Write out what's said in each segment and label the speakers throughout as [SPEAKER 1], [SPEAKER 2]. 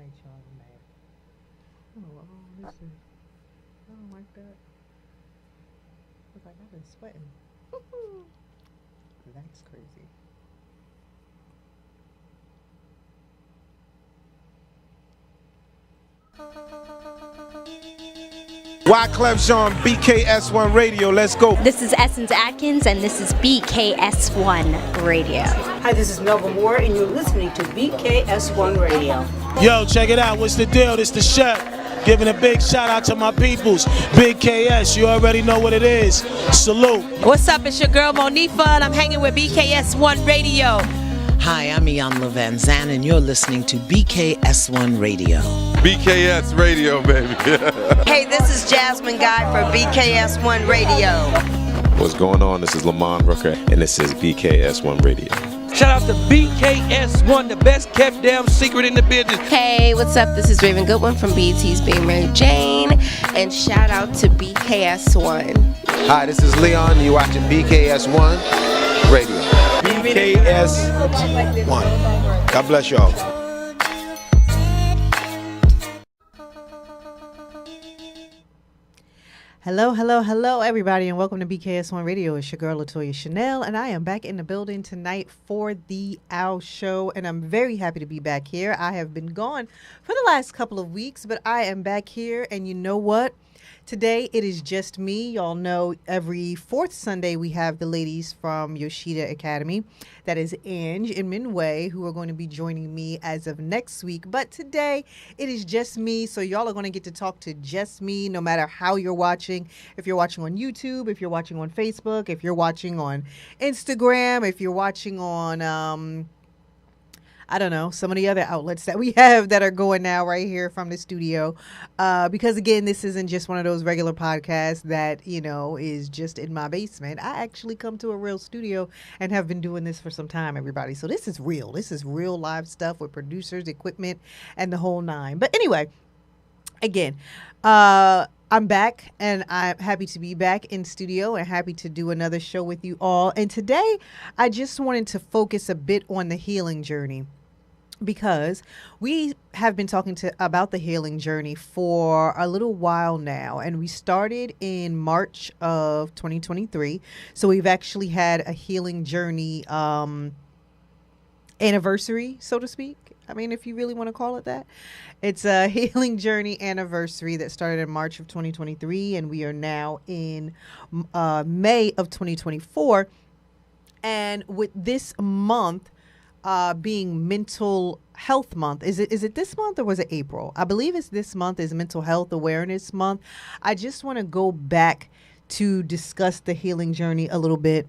[SPEAKER 1] right, y'all. I'm mad. Oh, this is. I don't like that. Look like I've been sweating. That's crazy.
[SPEAKER 2] Wyclef Jean, BKS1 Radio. Let's go.
[SPEAKER 3] This is Essence Atkins, and this is BKS1 Radio.
[SPEAKER 4] Hi, this is Melba Moore, and you're listening to BKS1 Radio.
[SPEAKER 5] Yo, check it out. What's the deal? This the chef. Giving a big shout out to my peoples. Big KS, you already know what it is. Salute.
[SPEAKER 6] What's up? It's your girl Monifa, and I'm hanging with BKS1 Radio.
[SPEAKER 7] Hi, I'm Iyanla Van Zandt, and you're listening to BKS1 Radio.
[SPEAKER 8] BKS Radio, baby.
[SPEAKER 9] Hey, this is Jasmine Guy for BKS1 Radio.
[SPEAKER 10] What's going on? This is Lamont Rooker, and this is BKS1 Radio.
[SPEAKER 11] Shout out to BKS1, the best kept damn secret in the business.
[SPEAKER 12] Hey, what's up? This is Raven Goodwin from BET's Being Mary Jane, and shout out to BKS1.
[SPEAKER 13] Hi, this is Leon. You're watching BKS1 Radio.
[SPEAKER 2] BKS1. God bless y'all.
[SPEAKER 1] Hello, hello, hello, everybody, and welcome to BKS1 Radio. It's your girl, Latoya Chanel, and I am back in the building tonight for the OWL Show, and I'm very happy to be back here. I have been gone for the last couple of weeks, but I am back here, and you know what? Today, it is just me. Y'all know every fourth Sunday we have the ladies from Yoshida Academy. That is Ange and Minwei, who are going to be joining me as of next week. But today, it is just me. So y'all are going to get to talk to just me no matter how you're watching. If you're watching on YouTube, if you're watching on Facebook, if you're watching on Instagram, if you're watching on... I don't know, some of the other outlets that we have that are going now right here from the studio. Because, again, this isn't just one of those regular podcasts that, you know, is just in my basement. I actually come to a real studio and have been doing this for some time, everybody. So this is real. This is real live stuff with producers, equipment, and the whole nine. But anyway, again, I'm back, and I'm happy to be back in studio and happy to do another show with you all. And today, I just wanted to focus a bit on the healing journey, because we have been talking about the healing journey for a little while now, and we started in March of 2023. So we've actually had a healing journey anniversary, so to speak. I mean, if you really want to call it that. It's a healing journey anniversary that started in March of 2023, and we are now in May of 2024. And with this month being Mental Health Month, is it this month or was it April? I believe it's this month is Mental Health Awareness Month. I just want to go back to discuss the healing journey a little bit,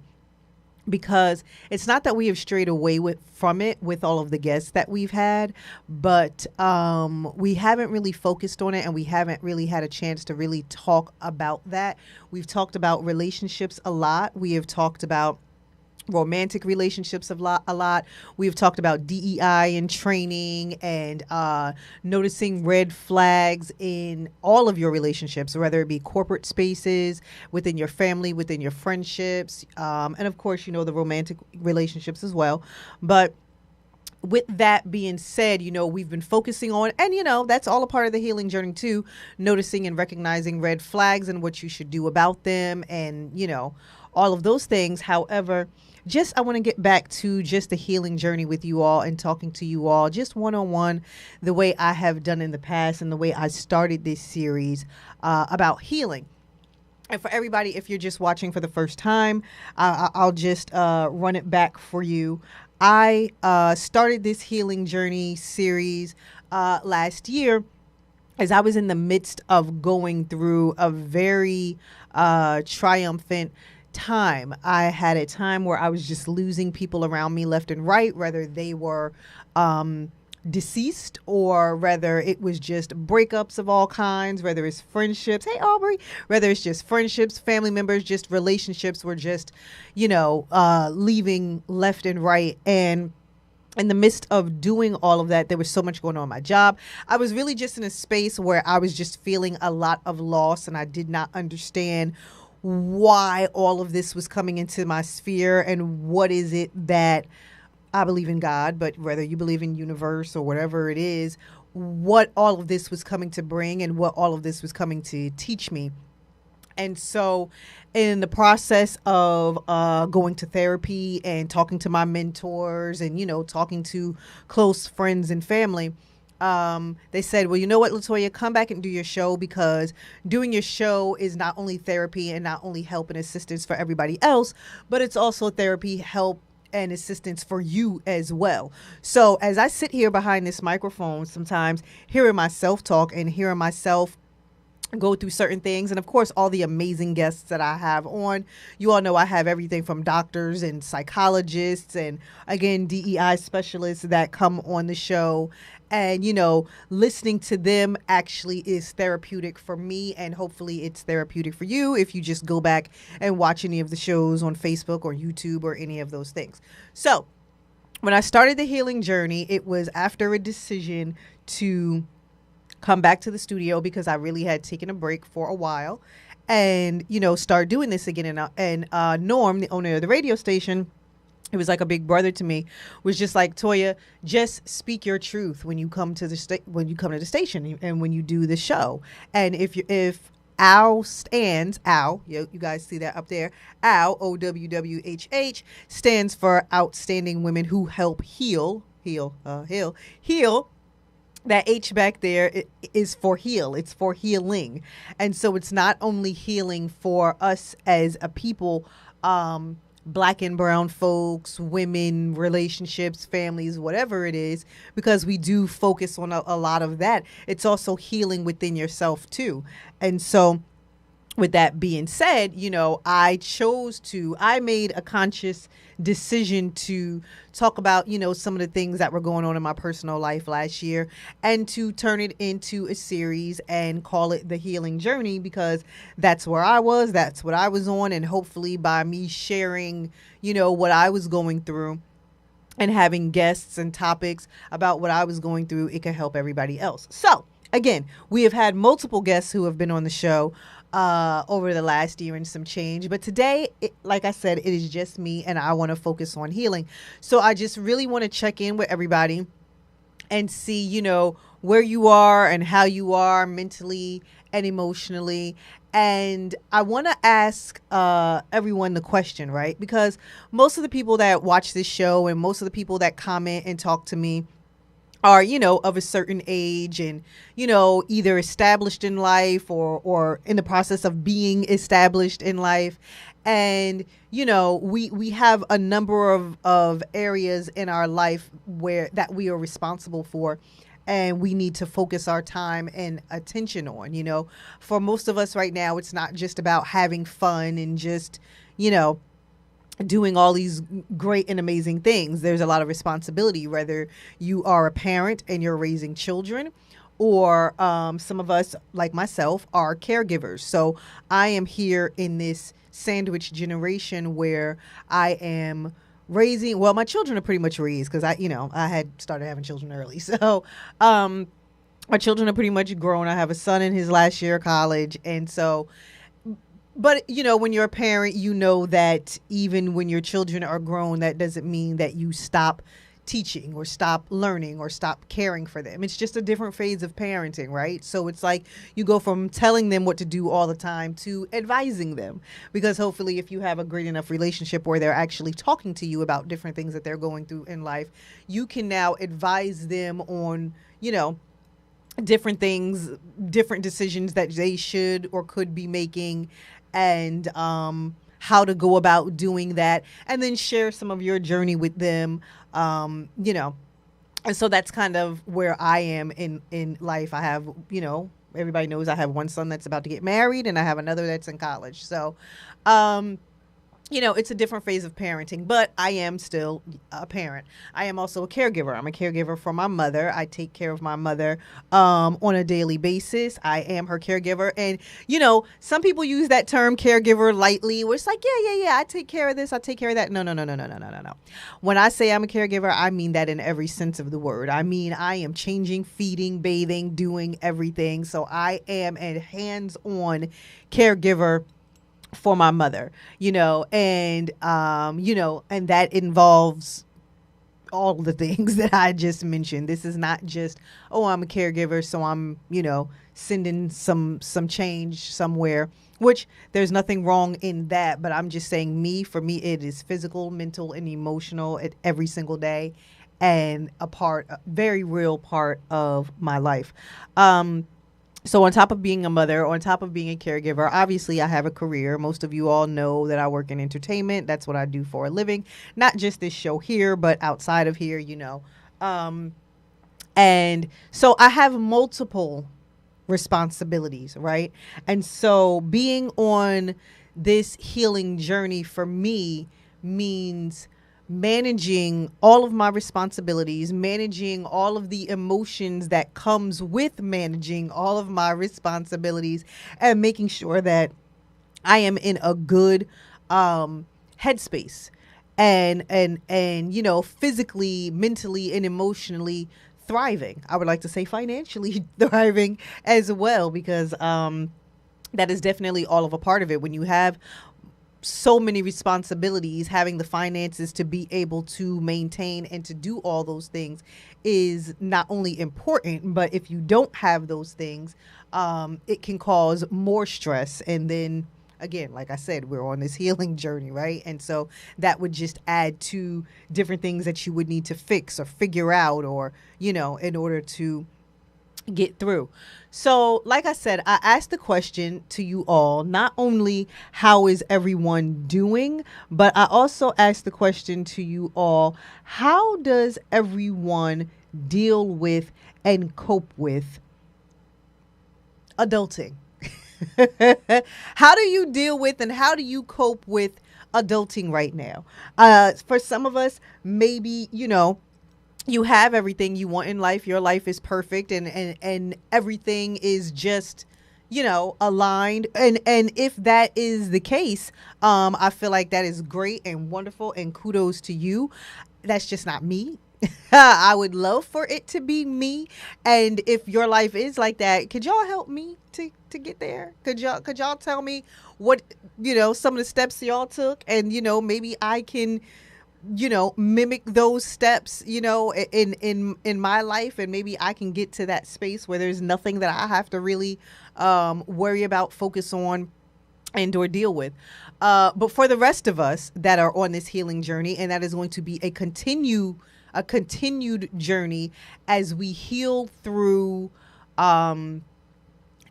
[SPEAKER 1] because it's not that we have strayed away from it with all of the guests that we've had, but we haven't really focused on it, and we haven't really had a chance to really talk about that. We've talked about relationships a lot. We have talked about romantic relationships a lot. We've talked about DEI and training, and noticing red flags in all of your relationships, whether it be corporate spaces, within your family, within your friendships, and of course, you know, the romantic relationships as well. But with that being said, you know, we've been focusing on, and, you know, that's all a part of the healing journey too, noticing and recognizing red flags and what you should do about them, and, you know, all of those things. However, I want to get back to just the healing journey with you all and talking to you all just one-on-one, the way I have done in the past and the way I started this series about healing. And for everybody, if you're just watching for the first time, I'll just run it back for you. I started this healing journey series last year as I was in the midst of going through a very triumphant time. I had a time where I was just losing people around me left and right, whether they were deceased or whether it was just breakups of all kinds, whether it's friendships. Hey, Aubrey. Whether it's just friendships, family members, just relationships were just, you know, leaving left and right. And in the midst of doing all of that, there was so much going on in my job. I was really just in a space where I was just feeling a lot of loss, and I did not understand why all of this was coming into my sphere, and what is it that I believe in God, but whether you believe in universe or whatever it is, what all of this was coming to bring and what all of this was coming to teach me. And so in the process of going to therapy and talking to my mentors and, talking to close friends and family, they said, well, you know what, Latoya, come back and do your show, because doing your show is not only therapy and not only help and assistance for everybody else, but it's also therapy, help, and assistance for you as well. So as I sit here behind this microphone, sometimes hearing myself talk and hearing myself go through certain things, and of course all the amazing guests that I have on, you all know I have everything from doctors and psychologists and, again, DEI specialists that come on the show. And, listening to them actually is therapeutic for me, and hopefully it's therapeutic for you if you just go back and watch any of the shows on Facebook or YouTube or any of those things. So when I started the healing journey, it was after a decision to come back to the studio, because I really had taken a break for a while, and, start doing this again. And Norm, the owner of the radio station, it was like a big brother to me, was just like, Toya, just speak your truth when you come to the station and when you do the show. And if Al stands, you guys see that up there, Al, OWWHH, stands for Outstanding Women Who Help Heal. That H back there is for heal. It's for healing. And so it's not only healing for us as a people, Black and brown folks, women, relationships, families, whatever it is, because we do focus on a lot of that. It's also healing within yourself too. And so with that being said, I made a conscious decision to talk about, some of the things that were going on in my personal life last year, and to turn it into a series and call it The Healing Journey, because that's where I was, that's what I was on. And hopefully by me sharing, what I was going through and having guests and topics about what I was going through, it can help everybody else. So again, we have had multiple guests who have been on the show over the last year and some change. But today, like I said, it is just me, and I want to focus on healing. So I just really want to check in with everybody and see, where you are and how you are mentally and emotionally. And I want to ask everyone the question, right? Because most of the people that watch this show and most of the people that comment and talk to me are, of a certain age and, either established in life or in the process of being established in life. And, we have a number of areas in our life that we are responsible for, and we need to focus our time and attention on. For most of us right now, it's not just about having fun and just, doing all these great and amazing things. There's a lot of responsibility, whether you are a parent and you're raising children, or some of us, like myself, are caregivers. So I am here in this sandwich generation where I am raising, well, my children are pretty much raised, because I had started having children early. So my children are pretty much grown. I have a son in his last year of college. And so, but, when you're a parent, that even when your children are grown, that doesn't mean that you stop teaching or stop learning or stop caring for them. It's just a different phase of parenting, right? So it's like you go from telling them what to do all the time to advising them, because hopefully if you have a great enough relationship where they're actually talking to you about different things that they're going through in life, you can now advise them on, different things, different decisions that they should or could be making, and how to go about doing that, and then share some of your journey with them, and so that's kind of where I am in life. I have, everybody knows I have one son that's about to get married, and I have another that's in college. So, it's a different phase of parenting, but I am still a parent. I am also a caregiver. I'm a caregiver for my mother. I take care of my mother on a daily basis. I am her caregiver. And, some people use that term caregiver lightly, where it's like, yeah, I take care of this, I take care of that. No. When I say I'm a caregiver, I mean that in every sense of the word. I mean, I am changing, feeding, bathing, doing everything. So I am a hands-on caregiver for my mother, and that involves all the things that I just mentioned. This is not just, oh, I'm a caregiver, so I'm, sending some change somewhere, which there's nothing wrong in that. But I'm just saying, for me, it is physical, mental, and emotional every single day, and a very real part of my life. So on top of being a mother, on top of being a caregiver, obviously I have a career. Most of you all know that I work in entertainment. That's what I do for a living. Not just this show here, but outside of here, And so I have multiple responsibilities, right? And so being on this healing journey for me means managing all of my responsibilities, managing all of the emotions that comes with managing all of my responsibilities, and making sure that I am in a good headspace and physically, mentally, and emotionally thriving. I would like to say financially thriving as well, because that is definitely all of a part of it. When you have so many responsibilities, having the finances to be able to maintain and to do all those things is not only important, but if you don't have those things, it can cause more stress. And then again, like I said, we're on this healing journey, right? And so that would just add to different things that you would need to fix or figure out, or, in order to get through. So, like I said, I asked the question to you all, not only how is everyone doing, but I also asked the question to you all, how does everyone deal with and cope with adulting? How do you deal with and how do you cope with adulting right now? For some of us, maybe, you have everything you want in life. Your life is perfect and everything is just, aligned. And if that is the case, I feel like that is great and wonderful and kudos to you. That's just not me. I would love for it to be me. And if your life is like that, could y'all help me to get there? Could y'all tell me what, some of the steps y'all took, and, maybe I can, mimic those steps, in my life, and maybe I can get to that space where there's nothing that I have to really worry about, focus on, and or deal with. But for the rest of us that are on this healing journey, and that is going to be a continued journey as we heal through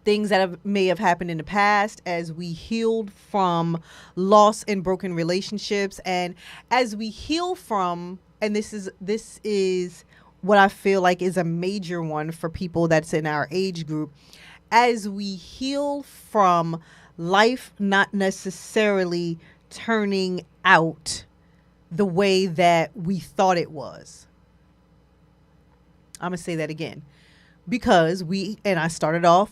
[SPEAKER 1] things that may have happened in the past, as we healed from loss and broken relationships, and as we heal from, and this is what I feel like is a major one for people that's in our age group, as we heal from life not necessarily turning out the way that we thought it was. I'm going to say that again. Because I started off,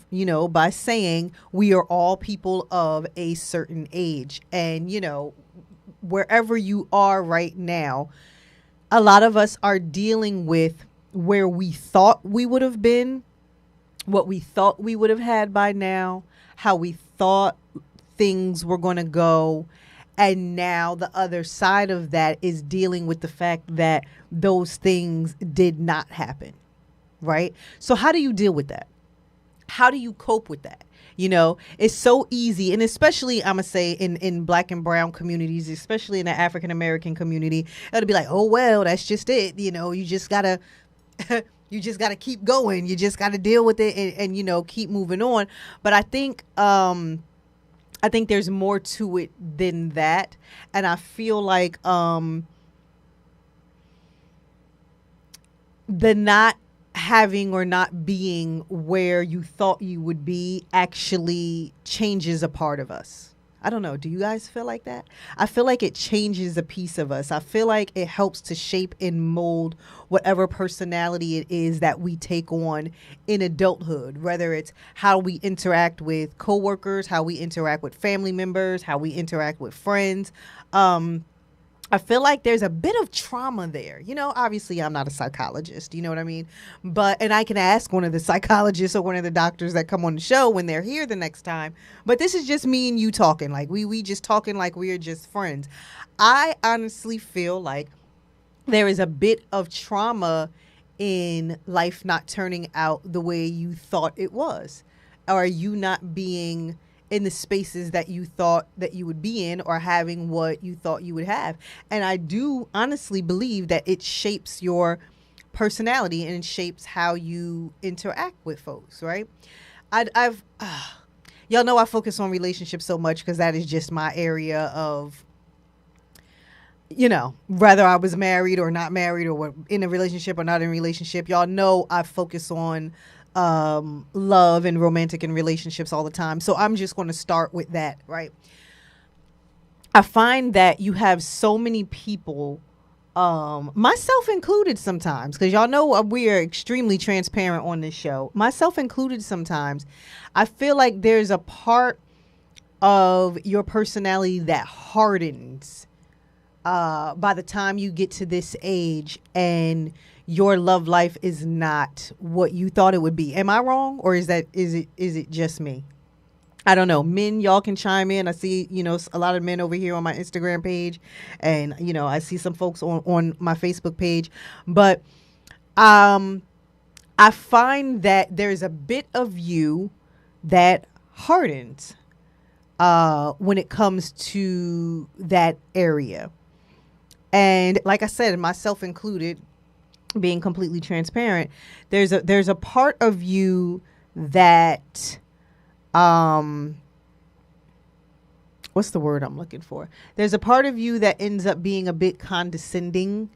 [SPEAKER 1] by saying we are all people of a certain age. And, wherever you are right now, a lot of us are dealing with where we thought we would have been, what we thought we would have had by now, how we thought things were going to go. And now the other side of that is dealing with the fact that those things did not happen. Right? So how do you deal with that? How do you cope with that? It's so easy. And especially, I'm going to say in black and brown communities, especially in the African American community, it'll be like, oh, well, that's just it. You just gotta, keep going. You just got to deal with it and keep moving on. But I think there's more to it than that. And I feel like, the not having or not being where you thought you would be actually changes a part of us. I don't know. Do you guys feel like that? I feel like it changes a piece of us. I feel like it helps to shape and mold whatever personality it is that we take on in adulthood, whether it's how we interact with coworkers, how we interact with family members, how we interact with friends. I feel like there's a bit of trauma there. Obviously I'm not a psychologist, you know what I mean? And I can ask one of the psychologists or one of the doctors that come on the show when they're here the next time. But this is just me and you talking. Like we just talking like we're just friends. I honestly feel like there is a bit of trauma in life not turning out the way you thought it was, or you not being in the spaces that you thought that you would be in, or having what you thought you would have. And I do honestly believe that it shapes your personality and it shapes how you interact with folks, right? Y'all know I focus on relationships so much because that is just my area of, you know, whether I was married or not married, or in a relationship or not in a relationship. Y'all know I focus on love and romantic and relationships all the time. So I'm just going to start with that, right? I find that you have so many people, myself included sometimes, because y'all know we are extremely transparent on this show, myself included sometimes. I feel like there's a part of your personality that hardens by the time you get to this age and your love life is not what you thought it would be. Am I wrong, or is it just me? I don't know. Men, y'all can chime in. I see, you know, a lot of men over here on my Instagram page, and, you know, I see some folks on my Facebook page. But I find that there's a bit of you that hardens when it comes to that area. And like I said, myself included, being completely transparent, there's a part of you that what's the word I'm looking for? There's a part of you that ends up being a bit condescending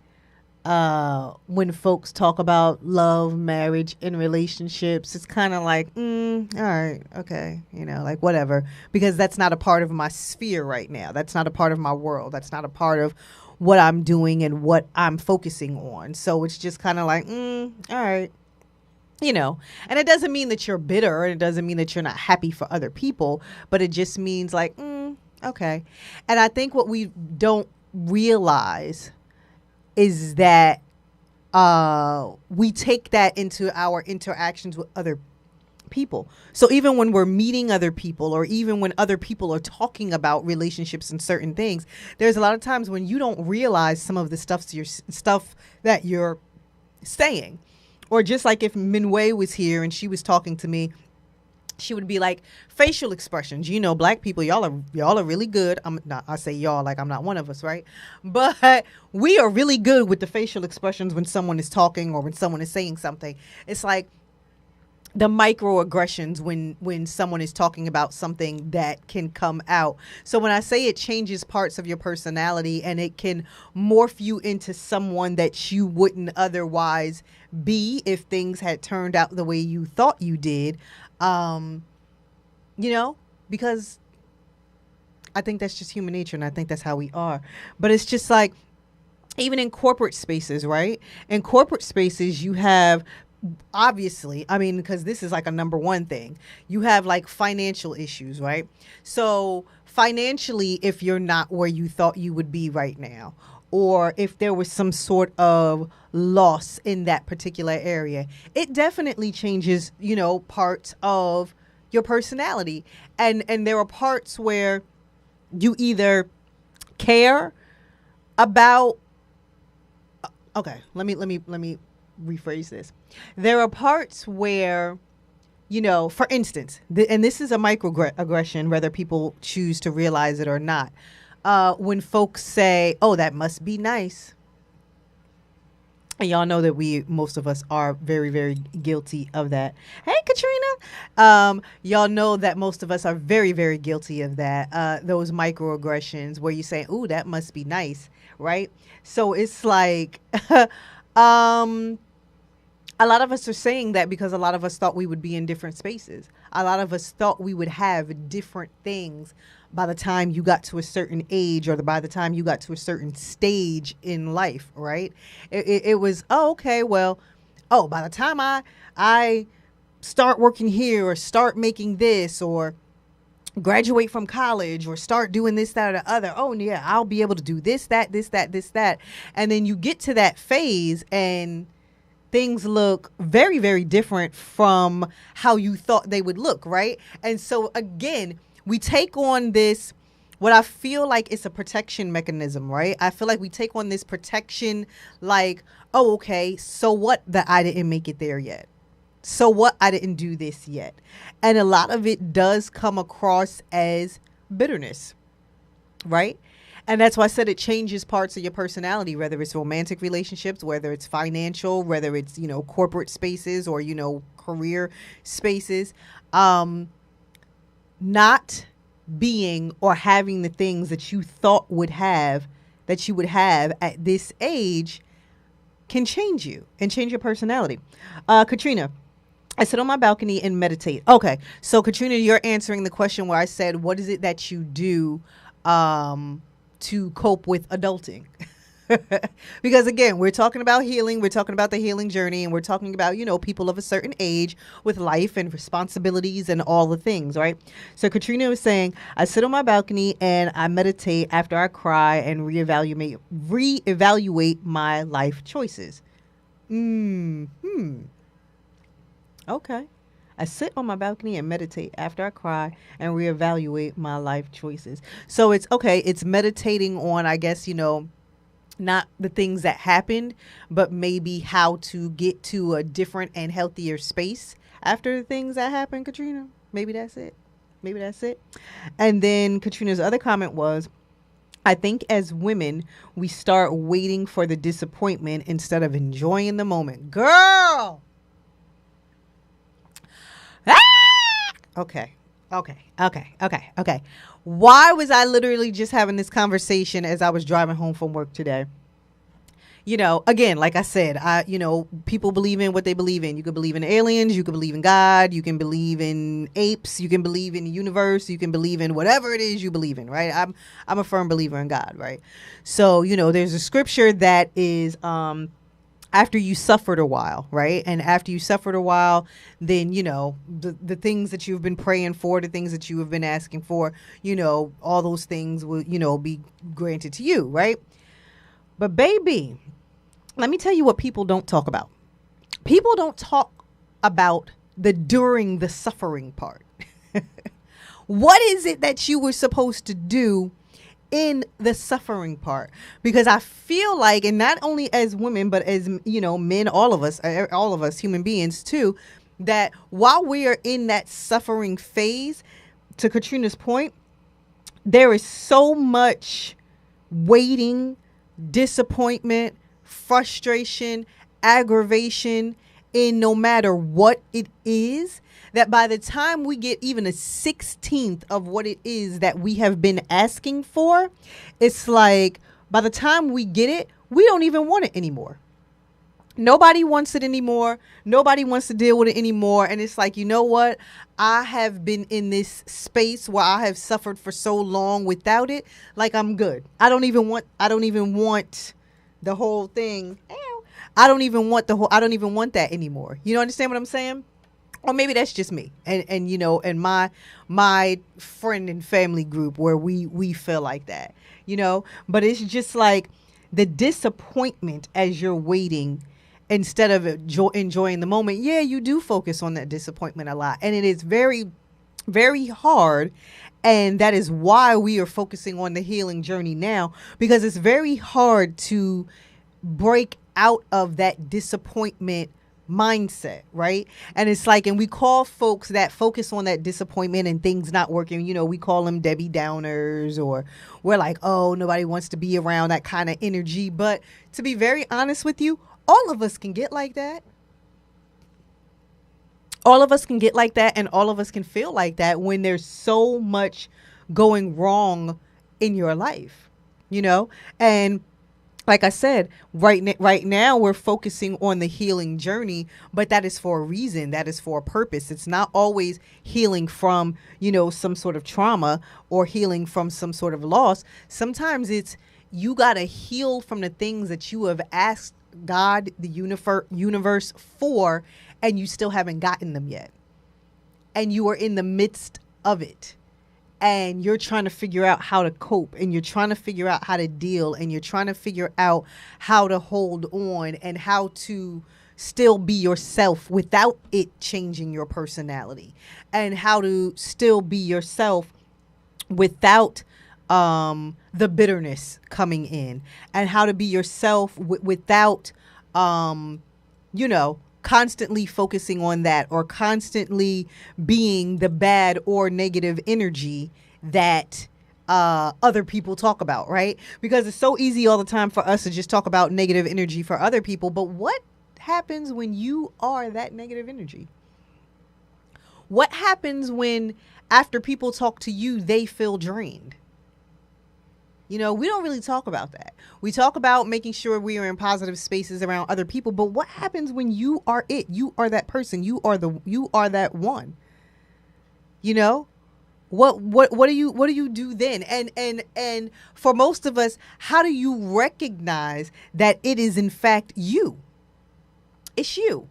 [SPEAKER 1] when folks talk about love, marriage, and relationships. It's kind of like, all right, okay, you know, like whatever, because that's not a part of my sphere right now. That's not a part of my world. That's not a part of what I'm doing and what I'm focusing on. So it's just kind of like, all right, you know. And it doesn't mean that you're bitter, and it doesn't mean that you're not happy for other people, but it just means like, okay. And I think what we don't realize is that we take that into our interactions with other people. So even when we're meeting other people, or even when other people are talking about relationships and certain things, there's a lot of times when you don't realize some of the stuff that you're saying. Or just like if Minwei was here and she was talking to me, she would be like, facial expressions. You know, black people, y'all are really good. I say y'all like I'm not one of us, right? But we are really good with the facial expressions when someone is talking or when someone is saying something. It's like the microaggressions when someone is talking about something that can come out. So when I say it changes parts of your personality and it can morph you into someone that you wouldn't otherwise be if things had turned out the way you thought you did, you know, because I think that's just human nature, and I think that's how we are. But it's just like, even in corporate spaces, right? In corporate spaces, you have, obviously, I mean, because this is like a number one thing, you have like financial issues, right? So financially, if you're not where you thought you would be right now, or if there was some sort of loss in that particular area, it definitely changes, you know, parts of your personality. And there are parts where you either care about, okay, let me rephrase this. There are parts where, you know, for instance, and this is a microaggression, whether people choose to realize it or not. When folks say, oh, that must be nice. And y'all know that most of us are very, very guilty of that. Hey, Katrina. Y'all know that most of us are very, very guilty of that. Those microaggressions where you say, ooh, that must be nice. Right. So it's like, a lot of us are saying that because a lot of us thought we would be in different spaces. A lot of us thought we would have different things by the time you got to a certain age, or by the time you got to a certain stage in life, right? It was, oh, okay, well, oh, by the time I start working here, or start making this, or graduate from college, or start doing this, that, or the other, oh, yeah, I'll be able to do this, that, this, that, this, that. And then you get to that phase and things look very, very different from how you thought they would look, right? And so, again, we take on this what I feel like it's a protection mechanism, right? I feel like we take on this protection like, oh, okay, so what that I didn't make it there yet? So what I didn't do this yet? And a lot of it does come across as bitterness, right? And that's why I said it changes parts of your personality, whether it's romantic relationships, whether it's financial, whether it's, corporate spaces or, career spaces. Not being or having the things that you thought you would have at this age can change you and change your personality. Katrina, I sit on my balcony and meditate. Okay. So Katrina, you're answering the question where I said, what is it that you do to cope with adulting? Because again, we're talking about healing. We're talking about the healing journey, and we're talking about, people of a certain age with life and responsibilities and all the things, right? So Katrina was saying, I sit on my balcony and I meditate after I cry and reevaluate my life choices. Okay. I sit on my balcony and meditate after I cry and reevaluate my life choices. So it's okay. It's meditating on, I guess, not the things that happened, but maybe how to get to a different and healthier space after the things that happened, Katrina. Maybe that's it. And then Katrina's other comment was, I think as women, we start waiting for the disappointment instead of enjoying the moment. Girl! Okay. Why was I literally just having this conversation as I was driving home from work today? Again, like I said, people believe in what they believe in. You can believe in aliens, you can believe in God, you can believe in apes, you can believe in the universe, you can believe in whatever it is you believe in, right? I'm a firm believer in God, right? So, there's a scripture that is after you suffered a while, right? And after you suffered a while, then, the things that you've been praying for, the things that you have been asking for, all those things will, be granted to you, right? But baby, let me tell you what people don't talk about. People don't talk about the during the suffering part. What is it that you were supposed to do in the suffering part? Because I feel like, and not only as women, but as, men, all of us human beings too, that while we are in that suffering phase, to Katrina's point, there is so much waiting, disappointment, frustration, aggravation in no matter what it is, that by the time we get even a 16th of what it is that we have been asking for, it's like by the time we get it, we don't even want it anymore. Nobody wants it anymore. Nobody wants to deal with it anymore. And it's like, you know what? I have been in this space where I have suffered for so long without it. Like, I'm good. I don't even want the whole thing. I don't even want that anymore. You understand what I'm saying? Or maybe that's just me and my friend and family group where we feel like that, but it's just like the disappointment as you're waiting instead of enjoying the moment. Yeah, you do focus on that disappointment a lot, and it is very, very hard. And that is why we are focusing on the healing journey now, because it's very hard to break out of that disappointment mindset, right? And it's like, and we call folks that focus on that disappointment and things not working, we call them Debbie Downers, or we're like, oh, nobody wants to be around that kind of energy. But to be very honest with you, all of us can get like that. All of us can get like that, and all of us can feel like that when there's so much going wrong in your life, and like I said, right now we're focusing on the healing journey, but that is for a reason. That is for a purpose. It's not always healing from, some sort of trauma or healing from some sort of loss. Sometimes it's you got to heal from the things that you have asked God, the universe for, and you still haven't gotten them yet. And you are in the midst of it. And you're trying to figure out how to cope, and you're trying to figure out how to deal, and you're trying to figure out how to hold on and how to still be yourself without it changing your personality, and how to still be yourself without the bitterness coming in, and how to be yourself without, constantly focusing on that, or constantly being the bad or negative energy that other people talk about, right? Because it's so easy all the time for us to just talk about negative energy for other people. But what happens when you are that negative energy? What happens when after people talk to you, they feel drained? We don't really talk about that. We talk about making sure we are in positive spaces around other people. But what happens when you are it? You are that person. You are that one. What do you do then? And for most of us, how do you recognize that it is in fact you? It's you.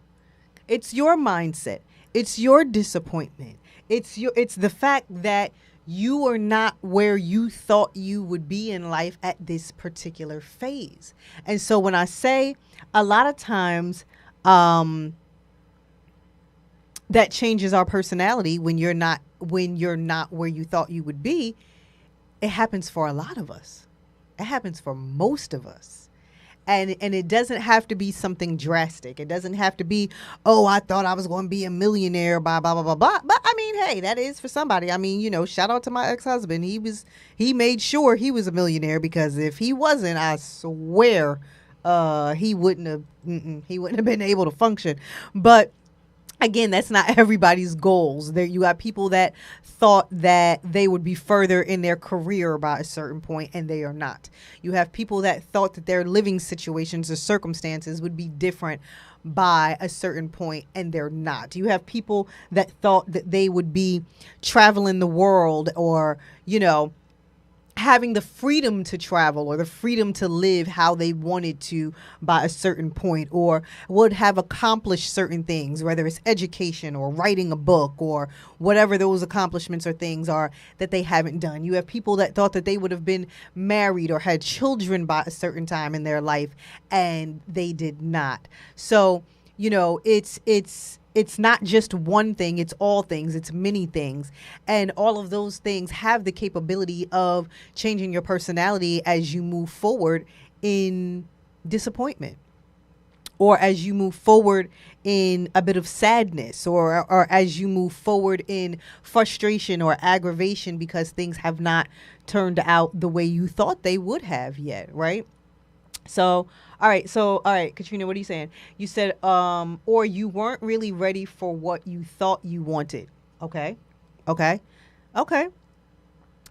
[SPEAKER 1] It's your mindset. It's your disappointment. It's the fact that you are not where you thought you would be in life at this particular phase. And so when I say a lot of times that changes our personality when you're not where you thought you would be, it happens for a lot of us. It happens for most of us. And it doesn't have to be something drastic. It doesn't have to be, oh, I thought I was going to be a millionaire, blah, blah, blah, blah, blah. But I mean, hey, that is for somebody. I mean, shout out to my ex-husband. He made sure he was a millionaire, because if he wasn't, I swear he wouldn't have been able to function. But again, that's not everybody's goals. There, you got people that thought that they would be further in their career by a certain point, and they are not. You have people that thought that their living situations or circumstances would be different by a certain point, and they're not. You have people that thought that they would be traveling the world, or, having the freedom to travel, or the freedom to live how they wanted to by a certain point, or would have accomplished certain things, whether it's education or writing a book or whatever those accomplishments or things are that they haven't done. You have people that thought that they would have been married or had children by a certain time in their life, and they did not. So, it's not just one thing, it's all things, it's many things. And all of those things have the capability of changing your personality as you move forward in disappointment, or as you move forward in a bit of sadness, or as you move forward in frustration or aggravation because things have not turned out the way you thought they would have yet, right? So, all right, Katrina, what are you saying? You said, or you weren't really ready for what you thought you wanted. Okay.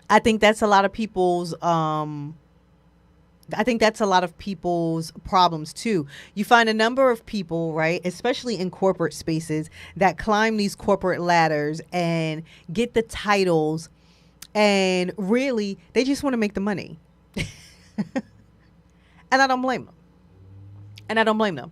[SPEAKER 1] I think that's a lot of people's, problems too. You find a number of people, right, especially in corporate spaces, that climb these corporate ladders and get the titles, and really, they just want to make the money. And I don't blame them.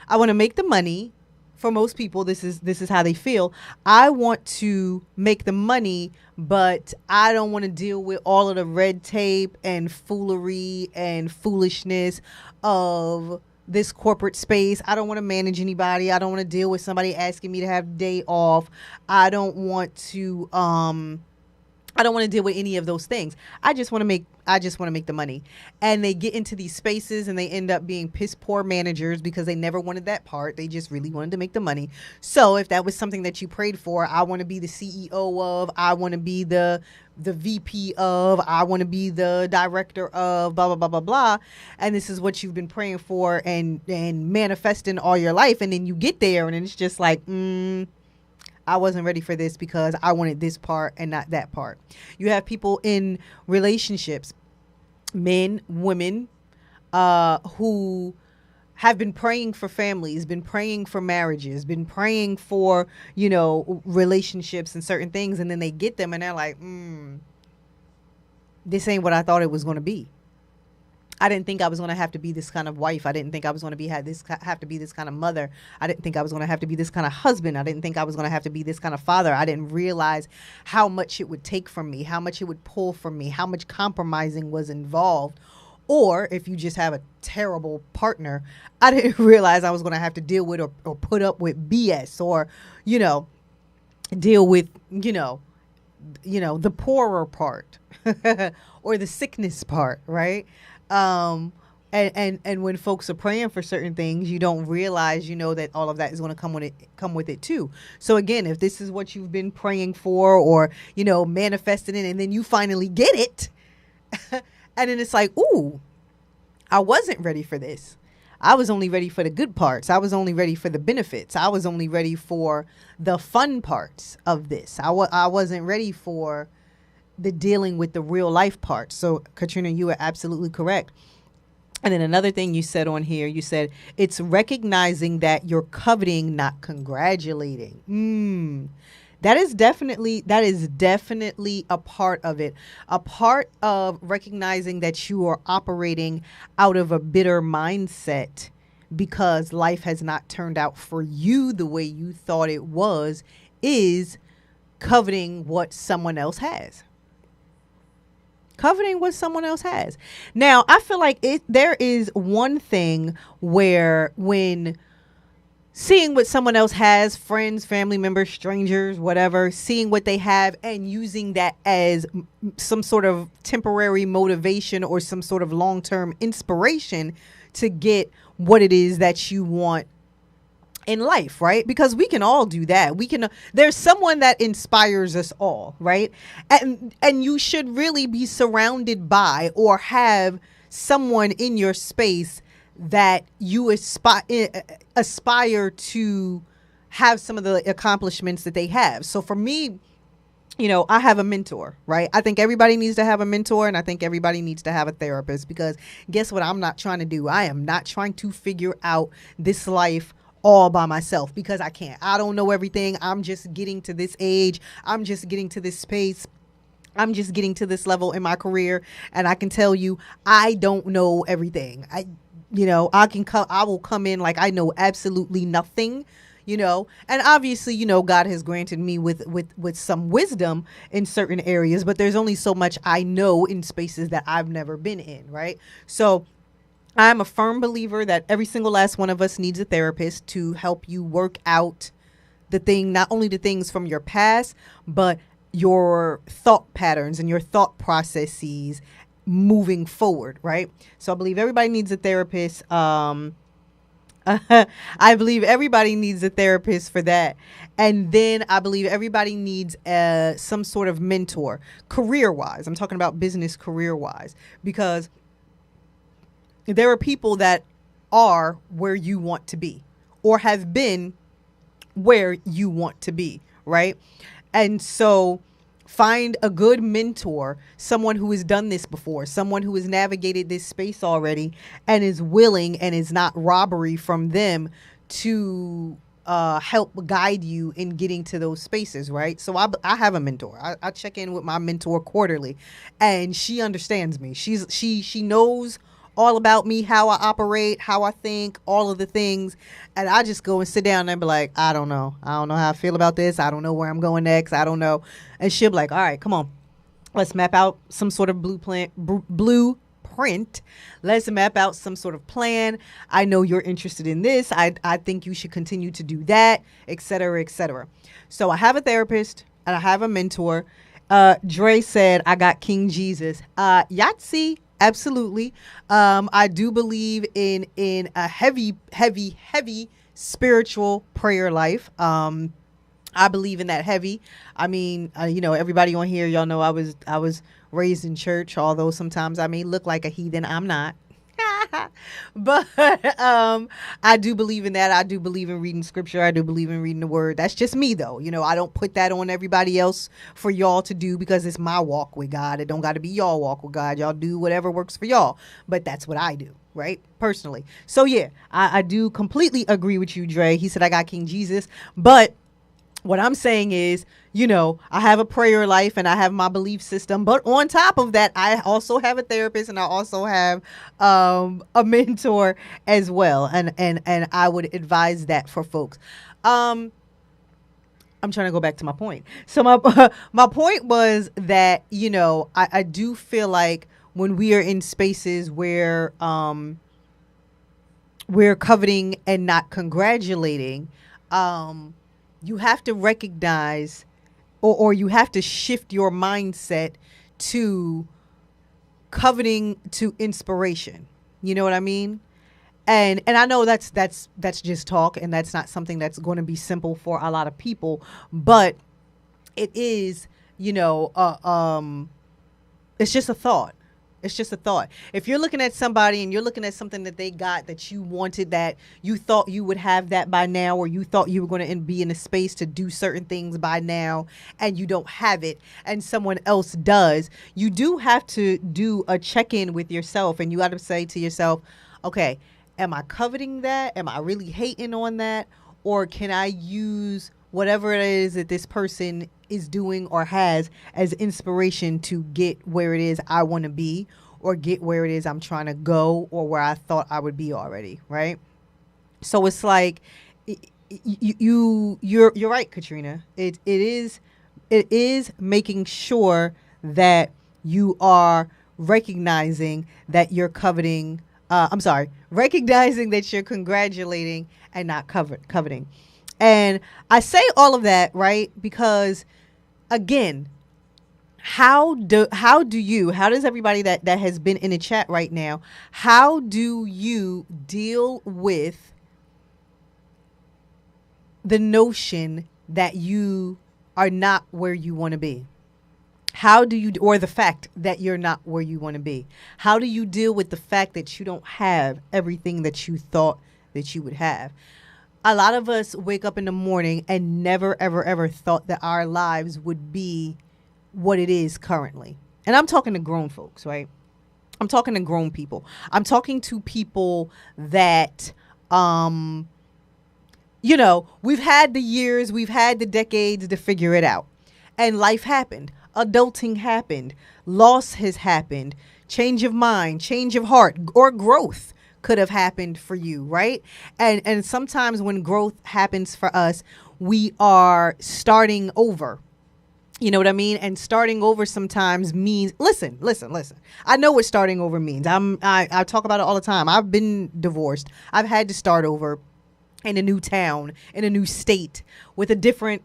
[SPEAKER 1] I want to make the money. For most people, this is how they feel. I want to make the money, but I don't want to deal with all of the red tape and foolery and foolishness of this corporate space. I don't want to manage anybody. I don't want to deal with somebody asking me to have a day off. I don't want to deal with any of those things. I just want to make the money. And they get into these spaces and they end up being piss poor managers because they never wanted that part. They just really wanted to make the money. So if that was something that you prayed for, I want to be the CEO of, I want to be the VP of, I want to be the director of, blah, blah, blah, blah, blah. And this is what you've been praying for and manifesting all your life. And then you get there and it's just like, I wasn't ready for this because I wanted this part and not that part. You have people in relationships, men, women, who have been praying for families, been praying for marriages, been praying for, relationships and certain things. And then they get them and they're like, this ain't what I thought it was going to be. I didn't think I was going to have to be this kind of wife. I didn't think I was going to have to be this kind of mother. I didn't think I was going to have to be this kind of husband. I didn't think I was going to have to be this kind of father. I didn't realize how much it would take from me, how much it would pull from me, how much compromising was involved. Or if you just have a terrible partner, I didn't realize I was going to have to deal with or put up with BS or, deal with, the poorer part or the sickness part, right? And when folks are praying for certain things, you don't realize, that all of that is going to come with it too. So again, if this is what you've been praying for, or, manifesting it, and then you finally get it, and then it's like, ooh, I wasn't ready for this. I was only ready for the good parts. I was only ready for the benefits. I was only ready for the fun parts of this. I wasn't ready for the dealing with the real life part. So Katrina, you are absolutely correct. And then another thing you said on here, you said it's recognizing that you're coveting, not congratulating. That is definitely a part of it. A part of recognizing that you are operating out of a bitter mindset because life has not turned out for you the way you thought it was is coveting what someone else has. Coveting what someone else has. Now, I feel like there is one thing where when seeing what someone else has, friends, family members, strangers, whatever, seeing what they have and using that as some sort of temporary motivation or some sort of long-term inspiration to get what it is that you want in life, right? Because we can all do that. There's someone that inspires us all, right? And you should really be surrounded by or have someone in your space that you aspire to have some of the accomplishments that they have. So for me, I have a mentor, right? I think everybody needs to have a mentor, and I think everybody needs to have a therapist, because guess what I'm not trying to do? I am not trying to figure out this life all by myself, because I can't. I don't know everything. I'm just getting to this age. I'm just getting to this space. I'm just getting to this level in my career, and I can tell you, I don't know everything. I will come in like I know absolutely nothing, and obviously, God has granted me with some wisdom in certain areas, but there's only so much I know in spaces that I've never been in, right? So I'm a firm believer that every single last one of us needs a therapist to help you work out not only the things from your past, but your thought patterns and your thought processes moving forward, right? So I believe everybody needs a therapist. I believe everybody needs a therapist for that. And then I believe everybody needs some sort of mentor, career-wise. I'm talking about business career-wise, because there are people that are where you want to be or have been where you want to be, right? And so find a good mentor, someone who has done this before, someone who has navigated this space already and is willing, and is not robbery from them, to help guide you in getting to those spaces, right? So I have a mentor. I check in with my mentor quarterly, and she understands me. She knows all about me, how I operate, how I think, all of the things. And I just go and sit down and be like, I don't know how I feel about this. I don't know where I'm going next. I don't know. And she'll be like, all right, come on, let's map out some sort of blueprint. Let's map out some sort of plan. I know you're interested in this. I think you should continue to do that, et cetera, et cetera. So I have a therapist and I have a mentor. Dre said, I got King Jesus. Yahtzee. Absolutely. I do believe in a heavy spiritual prayer life. I believe in that heavy. I mean, everybody on here, y'all know I was raised in church, although sometimes I may look like a heathen. I'm not. But I do believe in that. I do believe in reading scripture. I do believe in reading the word. That's just me, though. I don't put that on everybody else for y'all to do, because it's my walk with God. It don't got to be y'all walk with God. Y'all do whatever works for y'all. But that's what I do, right? Personally. So, yeah, I do completely agree with you, Dre. He said, I got King Jesus. But what I'm saying is, I have a prayer life and I have my belief system. But on top of that, I also have a therapist and I also have a mentor as well. And I would advise that for folks. I'm trying to go back to my point. So my point was that, I do feel like when we are in spaces where we're coveting and not congratulating, you have to recognize or you have to shift your mindset to coveting to inspiration. You know what I mean? And I know that's just talk, and that's not something that's going to be simple for a lot of people, but it is, it's just a thought. It's just a thought. If you're looking at somebody and you're looking at something that they got that you wanted, that you thought you would have that by now, or you thought you were going to be in a space to do certain things by now, and you don't have it, and someone else does, you do have to do a check-in with yourself, and you got to say to yourself, okay, am I coveting that? Am I really hating on that? Or can I use whatever it is that this person is doing or has as inspiration to get where it is I want to be, or get where it is I'm trying to go, or where I thought I would be already, right? So it's like you're right, Katrina. It is making sure that you are recognizing that you're coveting. Recognizing that you're congratulating and not coveting. And I say all of that, right? Because again, how does everybody that has been in the chat right now, how do you deal with the notion that you are not where you want to be? How do you, or the fact that you're not where you want to be? How do you deal with the fact that you don't have everything that you thought that you would have? A lot of us wake up in the morning and never, ever, ever thought that our lives would be what it is currently. And I'm talking to grown folks, right? I'm talking to grown people. I'm talking to people that, we've had the years, we've had the decades to figure it out. And life happened. Adulting happened. Loss has happened. Change of mind, change of heart, or growth could have happened for you, right? And sometimes when growth happens for us, we are starting over. You know what I mean? And starting over sometimes means, listen. I know what starting over means. I talk about it all the time. I've been divorced. I've had to start over in a new town, in a new state, with a different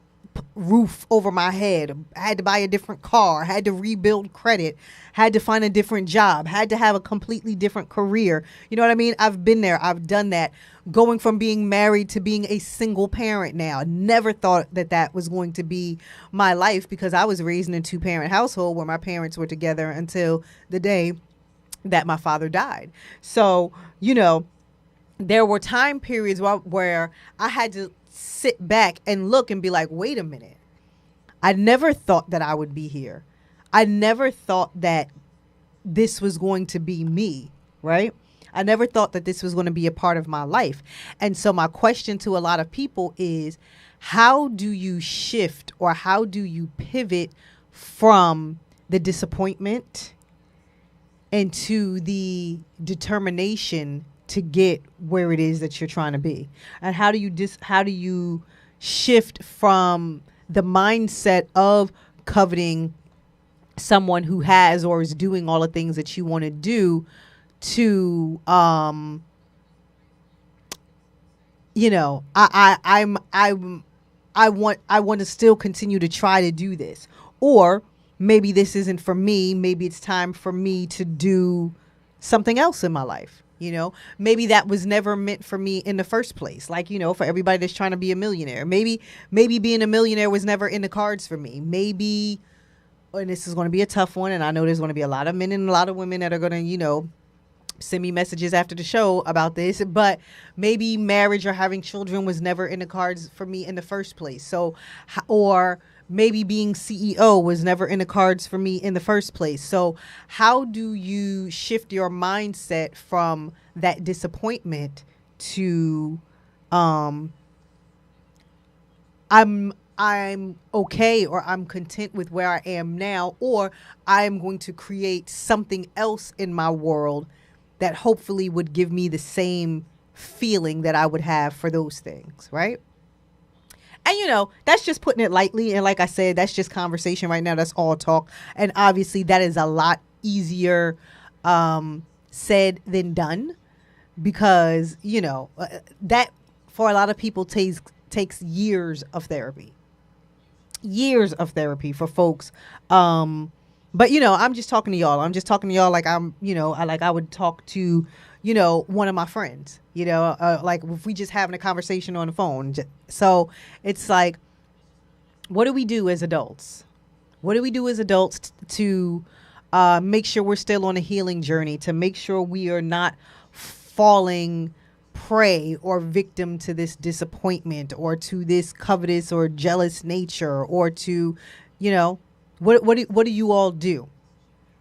[SPEAKER 1] roof over my head. I had to buy a different car, had to rebuild credit, had to find a different job, had to have a completely different career. You know what I mean? I've been there. I've done that. Going from being married to being a single parent now. Never thought that was going to be my life, because I was raised in a 2-parent household where my parents were together until the day that my father died. So, there were time periods where I had to sit back and look and be like, wait a minute. I never thought that I would be here. I never thought that this was going to be me, right? I never thought that this was going to be a part of my life. And so my question to a lot of people is, how do you shift, or how do you pivot from the disappointment into the determination to get where it is that you're trying to be? And how do you shift from the mindset of coveting someone who has or is doing all the things that you want to do to I want to still continue to try to do this, or maybe this isn't for me, maybe it's time for me to do something else in my life. Maybe that was never meant for me in the first place. Like, for everybody that's trying to be a millionaire, maybe being a millionaire was never in the cards for me. Maybe, and this is going to be a tough one, and I know there's going to be a lot of men and a lot of women that are going to, send me messages after the show about this, but maybe marriage or having children was never in the cards for me in the first place. So, or maybe being CEO was never in the cards for me in the first place. So how do you shift your mindset from that disappointment to I'm okay, or I'm content with where I am now, or I'm going to create something else in my world that hopefully would give me the same feeling that I would have for those things, right? And, that's just putting it lightly. And like I said, that's just conversation right now. That's all talk. And obviously that is a lot easier said than done, because, that for a lot of people takes years of therapy. years of therapy for folks. But I'm just talking to y'all. I'm just talking to y'all like I would talk to, one of my friends, like if we just having a conversation on the phone. So it's like, what do we do as adults? What do we do as adults to make sure we're still on a healing journey, to make sure we are not falling prey or victim to this disappointment or to this covetous or jealous nature, or to, what do you all do?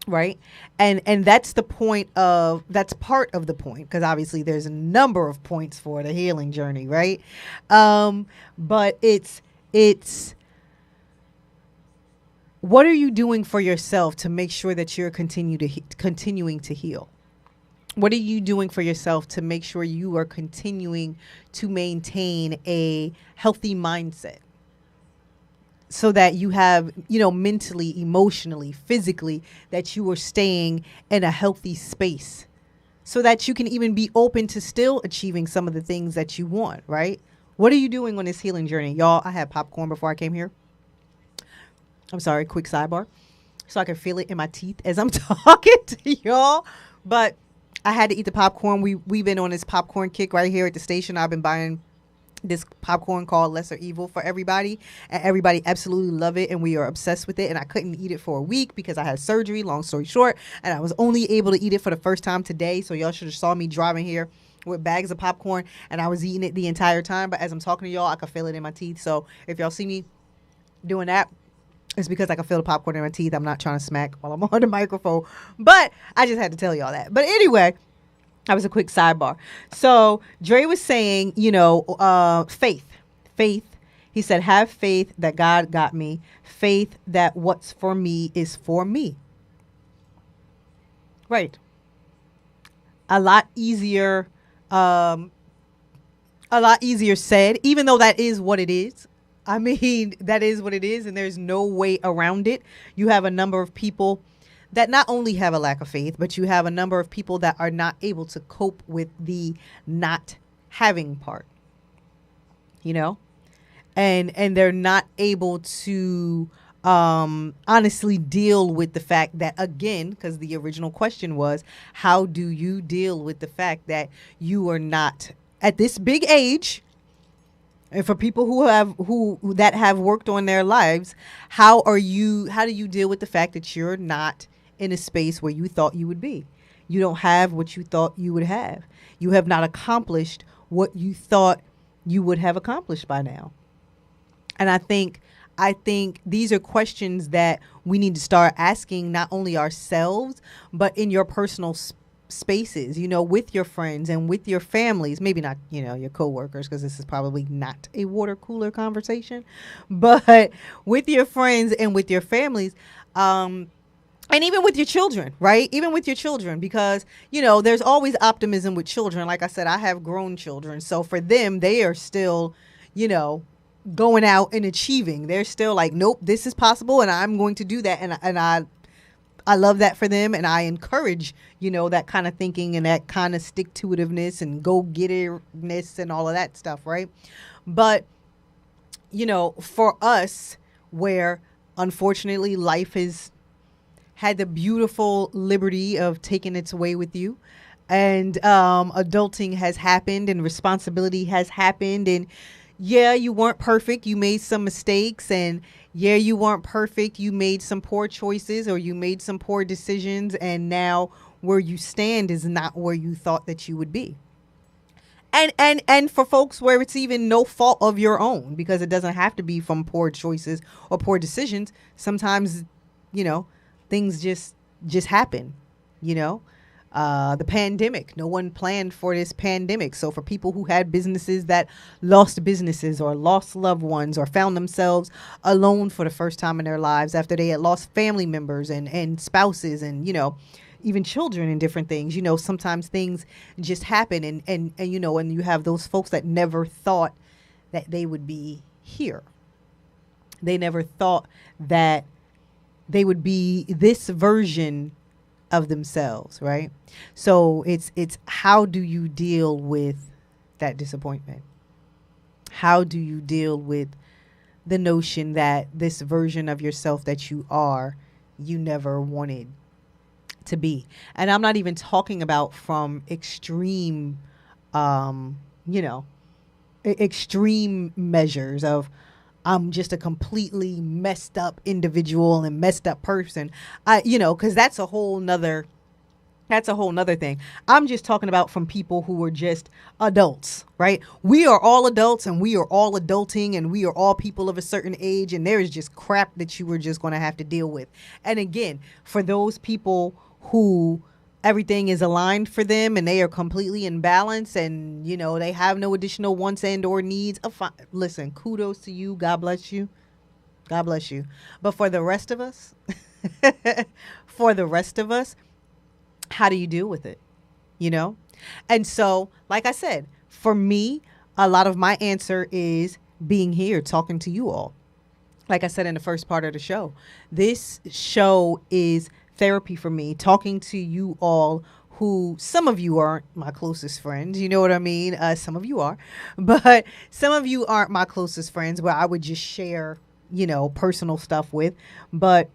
[SPEAKER 1] Right. And that's the point that's part of the point, because obviously there's a number of points for the healing journey. Right. But it's what are you doing for yourself to make sure that you're continuing to heal? What are you doing for yourself to make sure you are continuing to maintain a healthy mindset, so that you have, mentally, emotionally, physically, that you are staying in a healthy space, so that you can even be open to still achieving some of the things that you want, right? What are you doing on this healing journey? Y'all, I had popcorn before I came here. I'm sorry, quick sidebar. So I can feel it in my teeth as I'm talking to y'all. But I had to eat the popcorn. We've been on this popcorn kick right here at the station. I've been buying this popcorn called Lesser Evil for everybody, and everybody absolutely love it, and we are obsessed with it. And I couldn't eat it for a week because I had surgery, long story short, and I was only able to eat it for the first time today. So y'all should have saw me driving here with bags of popcorn, and I was eating it the entire time. But as I'm talking to y'all, I can feel it in my teeth. So if y'all see me doing that, it's because I can feel the popcorn in my teeth. I'm not trying to smack while I'm on the microphone, but I just had to tell y'all that. But anyway, that was a quick sidebar. So Dre was saying, faith. He said, have faith that God got me. Faith that what's for me is for me. Right. A lot easier said, even though that is what it is. I mean, that is what it is, and there's no way around it. You have a number of people that not only have a lack of faith, but you have a number of people that are not able to cope with the not having part, and they're not able to honestly deal with the fact that, again, because the original question was, how do you deal with the fact that you are not at this big age? And for people who have worked on their lives, how do you deal with the fact that you're not in a space where you thought you would be? You don't have what you thought you would have. You have not accomplished what you thought you would have accomplished by now. And I think these are questions that we need to start asking, not only ourselves, but in your personal spaces, with your friends and with your families, maybe not, your coworkers, because this is probably not a water cooler conversation, but with your friends and with your families, and even with your children, right? Even with your children, because, there's always optimism with children. Like I said, I have grown children. So for them, they are still, going out and achieving. They're still like, nope, this is possible, and I'm going to do that. And I love that for them, and I encourage, that kind of thinking and that kind of stick-to-itiveness and go-getterness and all of that stuff, right? But, for us, where unfortunately life has had the beautiful liberty of taking its way with you, and adulting has happened, and responsibility has happened, and yeah, you weren't perfect. You made some mistakes, and yeah, you weren't perfect. You made some poor choices, or you made some poor decisions, and now where you stand is not where you thought that you would be. And for folks where it's even no fault of your own, because it doesn't have to be from poor choices or poor decisions. Sometimes, things just happen, The pandemic, no one planned for this pandemic. So for people who had businesses that lost businesses or lost loved ones or found themselves alone for the first time in their lives after they had lost family members and spouses and, even children and different things, sometimes things just happen. And you have those folks that never thought that they would be here. They never thought that they would be this version of themselves, right? So it's how do you deal with that disappointment? How do you deal with the notion that this version of yourself that you are, you never wanted to be. And I'm not even talking about from extreme, extreme measures of I'm just a completely messed up individual and messed up person. Because that's a whole nother thing. I'm just talking about from people who are just adults, right? We are all adults and we are all adulting and we are all people of a certain age, and there is just crap that you are just going to have to deal with. And again, for those people who everything is aligned for them and they are completely in balance and, they have no additional wants and or needs, listen, kudos to you. God bless you. God bless you. But for the rest of us, how do you deal with it? And so, like I said, for me, a lot of my answer is being here, talking to you all. Like I said in the first part of the show, this show is therapy for me, talking to you all who, some of you aren't my closest friends. You know what I mean? Some of you are, but some of you aren't my closest friends where I would just share, personal stuff with. But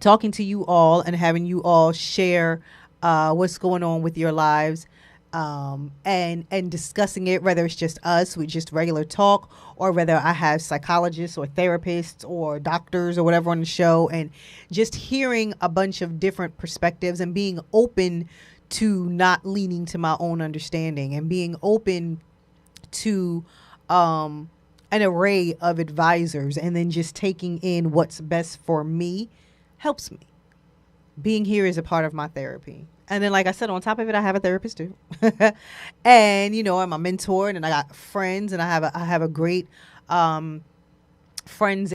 [SPEAKER 1] talking to you all and having you all share what's going on with your lives, and discussing it, whether it's just us with just regular talk or whether I have psychologists or therapists or doctors or whatever on the show, and just hearing a bunch of different perspectives and being open to not leaning to my own understanding and being open to an array of advisors and then just taking in what's best for me helps me. Being here is a part of my therapy. And then, like I said, on top of it, I have a therapist too. And, I'm a mentor, and I got friends, and I have a great friends